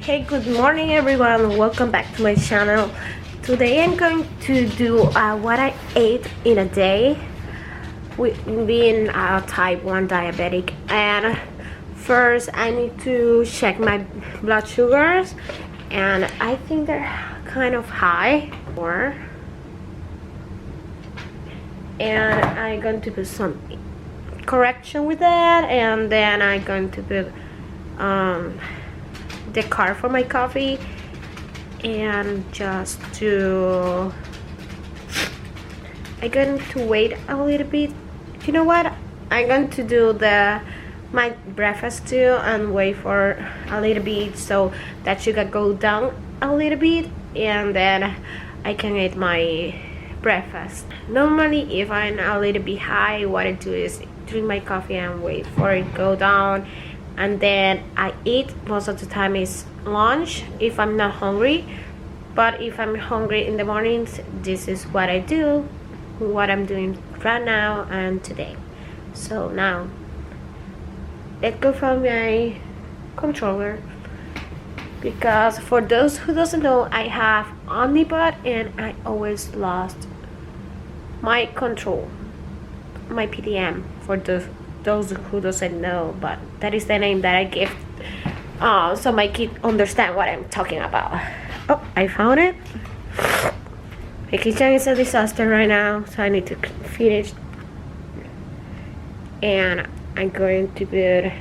Okay, good morning everyone. Welcome back to my channel. Today I'm going to do what I ate in a day with being type 1 diabetic. And first I need to check my blood sugars, and I think they're kind of high. And I'm going to put some correction with that, and then I'm going to put the carb for my coffee, and I'm going to wait a little bit. You know what, I'm going to do my breakfast too and wait for a little bit so that sugar go down a little bit, and then I can eat my breakfast. Normally if I'm a little bit high, what I do is drink my coffee and wait for it go down, and then I eat. Most of the time is lunch if I'm not hungry, but if I'm hungry in the mornings, this is what I do, what I'm doing right now and today. So now let's go from my controller, because for those who doesn't know, I have omnipod and I always lost my control, my PDM, for those who doesn't know, but that is the name that I give so my kid understand what I'm talking about. Oh, I found it. The kitchen is a disaster right now, so I need to finish, and I'm going to put,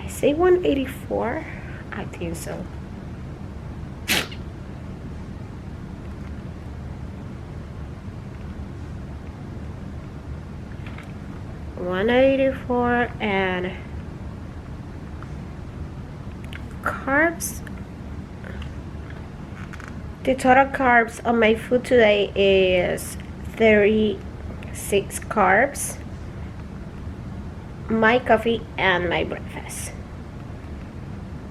I say 184, I think so. $184, and carbs. The total carbs on my food today is 36 carbs, my coffee and my breakfast.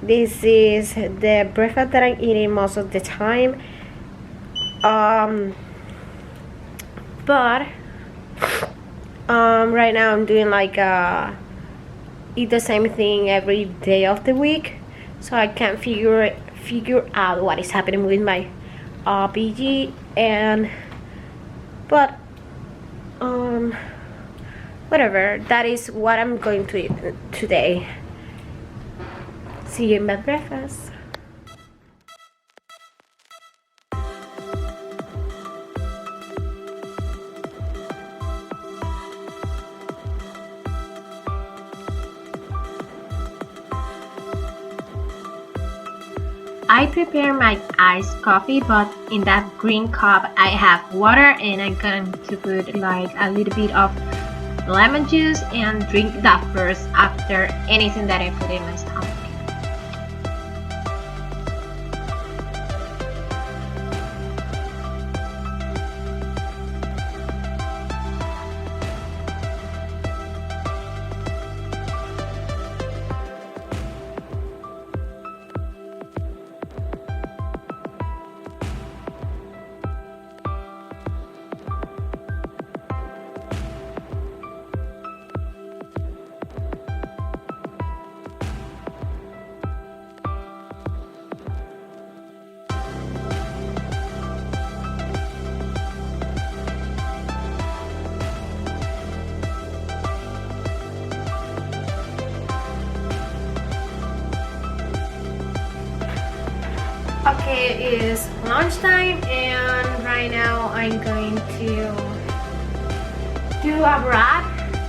This is the breakfast that I'm eating most of the time, but right now I'm doing like eat the same thing every day of the week, so I can't figure out what is happening with my PG, but whatever, that is what I'm going to eat today. See you in my breakfast. I prepare my iced coffee, but in that green cup I have water, and I'm going to put like a little bit of lemon juice and drink that first after anything that I put in my stomach. Okay, it is lunchtime, and right now I'm going to do a wrap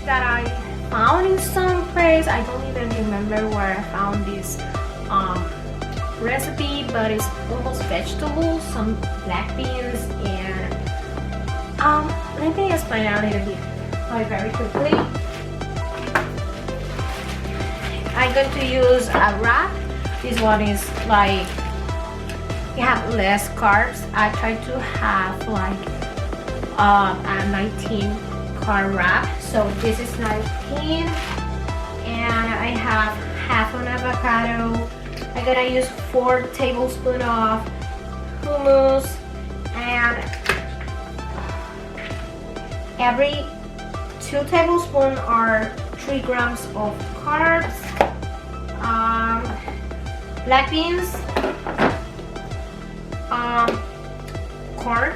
that I found in some place. I don't even remember where I found this recipe, but it's almost vegetables, some black beans, and let me explain a little bit very quickly. I'm going to use a wrap. This one is like, you have less carbs. I try to have like a 19 carb wrap. So this is 19, and I have half an avocado. I'm gonna use 4 tablespoons of hummus, and every 2 tablespoons are 3 grams of carbs. black beans, corn.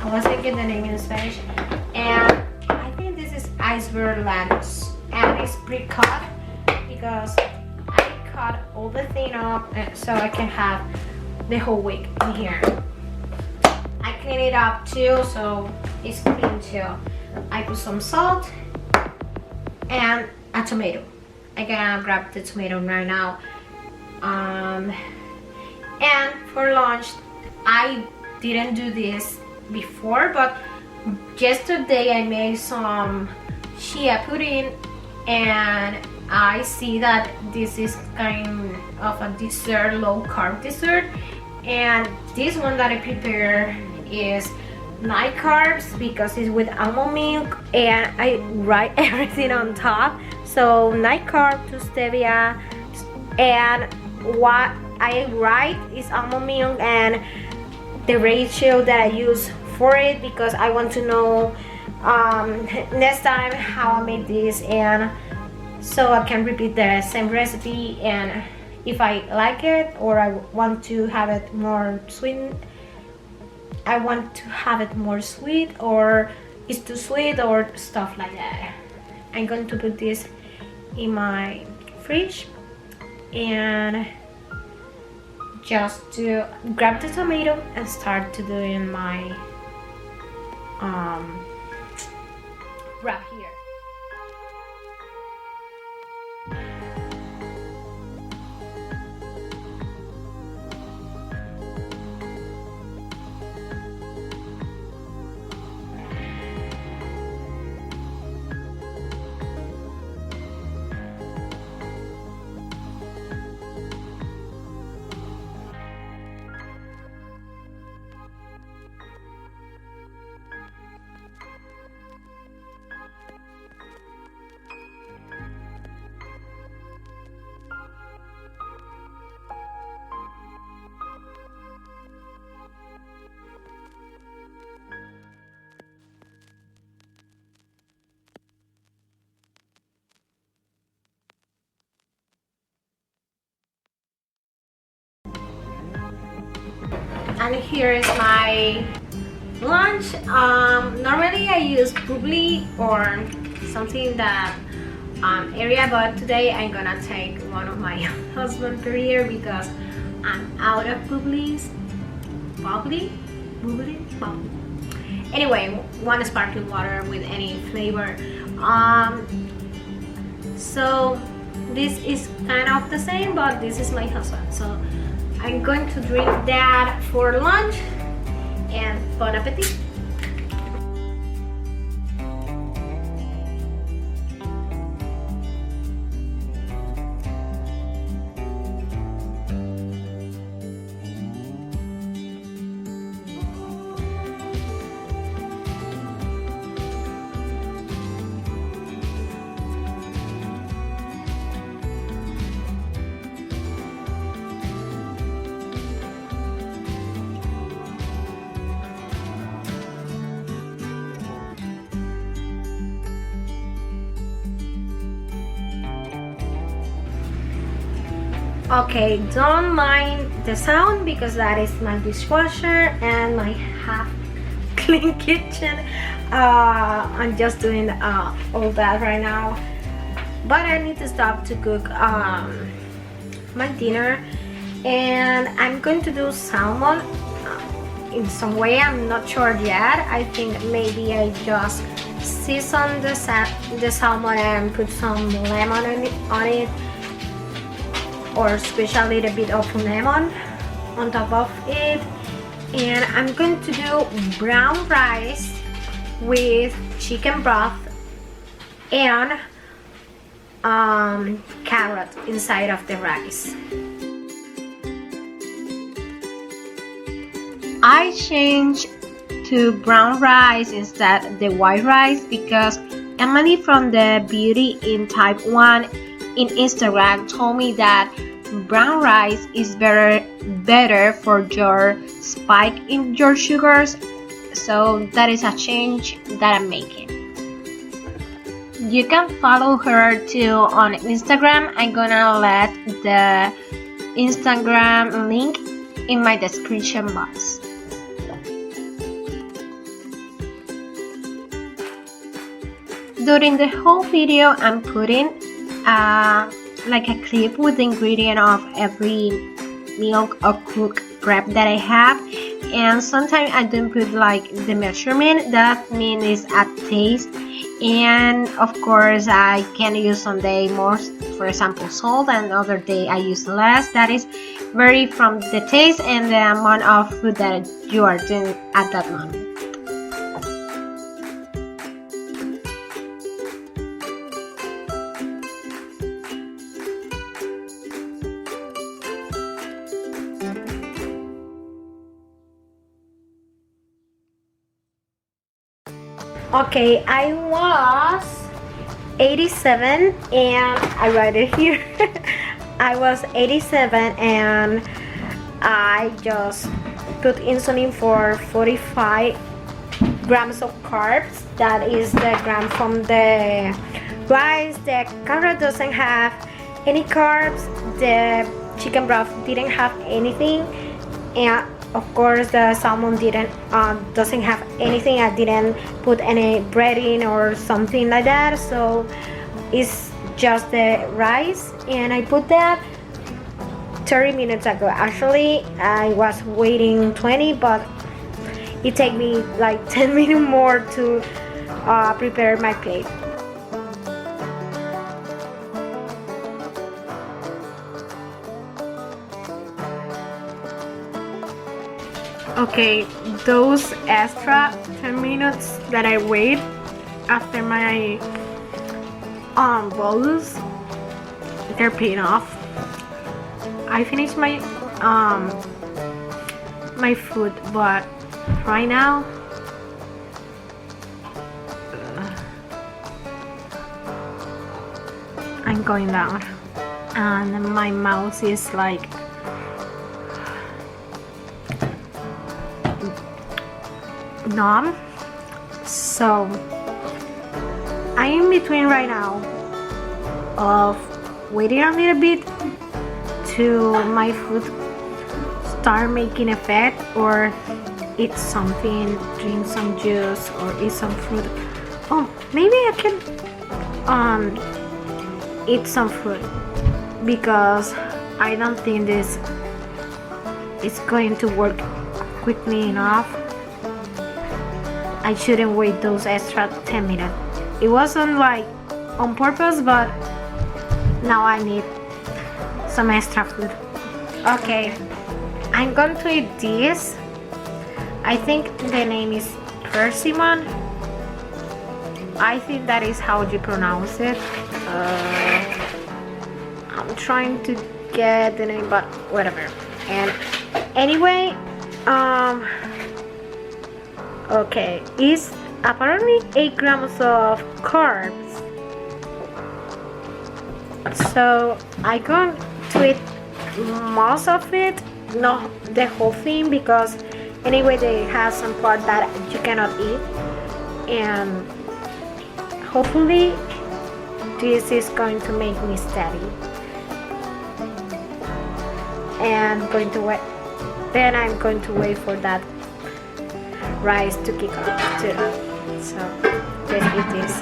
I was thinking the name in Spanish, and I think this is iceberg lettuce, and it's pre-cut because I cut all the thing up so I can have the whole week in here. I clean it up too, so it's clean too. I put some salt and a tomato. I'm gonna grab the tomato right now. And for lunch, I didn't do this before, but yesterday I made some chia pudding, and I see that this is kind of a dessert, low carb dessert, and this one that I prepare is night carbs because it's with almond milk, and I write everything on top. So night carb to stevia, and what I write is almond milk and the ratio that I use for it, because I want to know next time how I make this, and so I can repeat the same recipe, and if I like it or I want to have it more sweet, or it's too sweet or stuff like that. I'm going to put this in my fridge and just to grab the tomato and start to doing my wrap here. And here is my lunch. Normally I use bubbly or something that area, but today I'm gonna take one of my husband per year because I'm out of bubblies. Bubbly. Anyway, one sparkling water with any flavor. So this is kind of the same, but this is my husband, so I'm going to drink that for lunch, and bon appetit. Okay, don't mind the sound because that is my dishwasher and my half clean kitchen. I'm just doing all that right now, but I need to stop to cook my dinner, and I'm going to do salmon in some way. I'm not sure yet. I think maybe I just season the salmon and put some lemon on it, or squeeze a little bit of lemon on top of it. And I'm going to do brown rice with chicken broth and carrot inside of the rice. I changed to brown rice instead the white rice because Emily from the Beauty in Type 1 in Instagram told me that brown rice is better for your spike in your sugars, so that is a change that I'm making. You can follow her too on Instagram. I'm gonna let the Instagram link in my description box. During the whole video, I'm putting like a clip with the ingredient of every milk or cook prep that I have, and sometimes I don't put like the measurement. That means is a taste, and of course I can use some day more, for example salt, and other day I use less. That is vary from the taste and the amount of food that you are doing at that moment. Okay, I was 87 and I write it here. I was 87 and I just put insulin for 45 grams of carbs. That is the gram from the rice. The carrot doesn't have any carbs. The chicken broth didn't have anything, and of course the salmon doesn't have anything. I didn't put any breading or something like that, so it's just the rice, and I put that 30 minutes ago. Actually I was waiting 20, but it take me like 10 minutes more to prepare my plate. Okay, those extra 10 minutes that I wait after my bolus, they're paying off. I finished my my food, but right now I'm going down and my mouth is like numb, so I'm in between right now of waiting a little bit to my food start making effect, or eat something, drink some juice, or eat some fruit. Oh, maybe I can eat some fruit, because I don't think this is going to work quickly enough. I shouldn't wait those extra 10 minutes. It wasn't like on purpose, but now I need some extra food. Okay, I'm going to eat this. I think the name is persimmon. I think that is how you pronounce it. I'm trying to get the name, but whatever. And anyway, okay, it's apparently 8 grams of carbs, so I'm going to eat most of it, not the whole thing, because anyway they have some part that you cannot eat, and hopefully this is going to make me steady. And then I'm going to wait for that rice to kick off too. So let's eat this.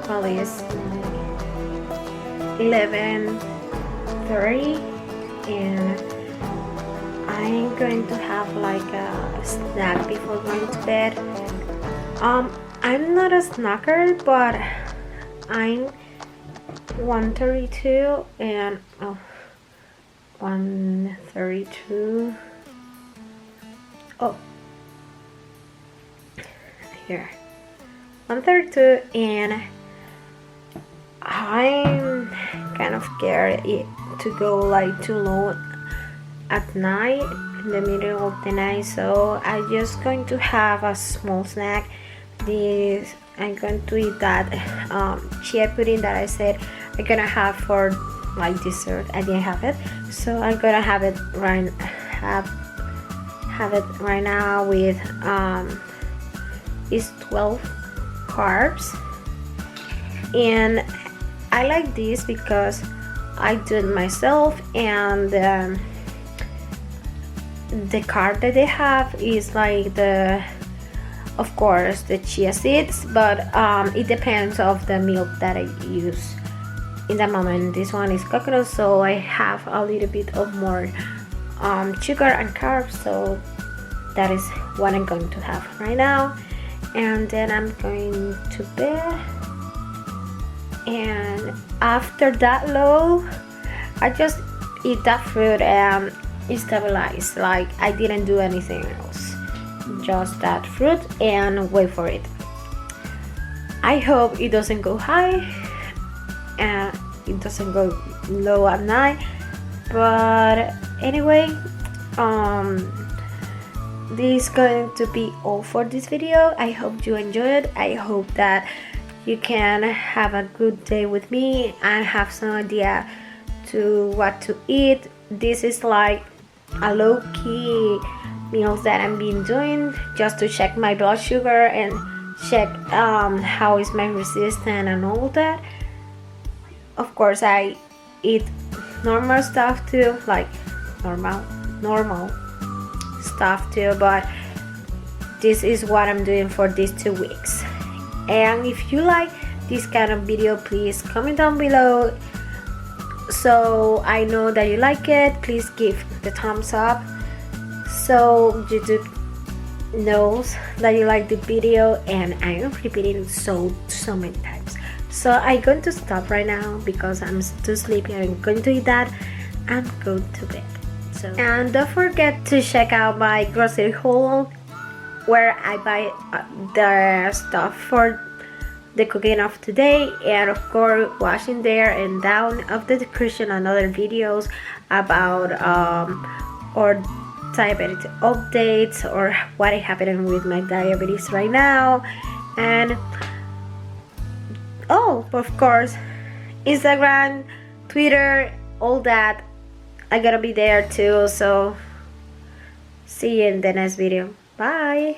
Well, it's 11:30 and I'm going to have like a snack before going to bed. I'm not a snacker, but I'm 1:32 and 1:32. Oh, here, 1:32, and I'm kind of scared to go like too low at night, in the middle of the night, so I'm just going to have a small snack. I'm going to eat that chia pudding that I said I'm gonna have for like dessert. I didn't have it, so I'm gonna have it right now with it's 12 carbs, and I like this because I do it myself, and the carb that they have is like of course the chia seeds, but it depends of the milk that I use in the moment. This one is coconut, so I have a little bit of more sugar and carbs, so that is what I'm going to have right now. And then I'm going to bed, and after that low I just eat that fruit and it stabilized. Like I didn't do anything else, just that fruit and wait for it. I hope it doesn't go high and it doesn't go low at night, but anyway, this is going to be all for this video. I hope you enjoyed. I hope that you can have a good day with me and have some idea to what to eat. This is like a low-key meals that I've been doing just to check my blood sugar and check how is my resistance and all that. Of course I eat normal stuff too, like normal stuff too, but this is what I'm doing for these 2 weeks. And if you like this kind of video, please comment down below so I know that you like it. Please give the thumbs up so YouTube knows that you like the video, and I am repeating it so many times. So I'm going to stop right now because I'm too sleepy. I'm going to eat that and go to bed. So, and don't forget to check out my grocery haul where I buy the stuff for the cooking of today, and of course watching there and down of the description another videos about or diabetic updates or what is happening with my diabetes right now. And oh, of course Instagram, Twitter, all that, I gotta be there too. So see you in the next video. Bye.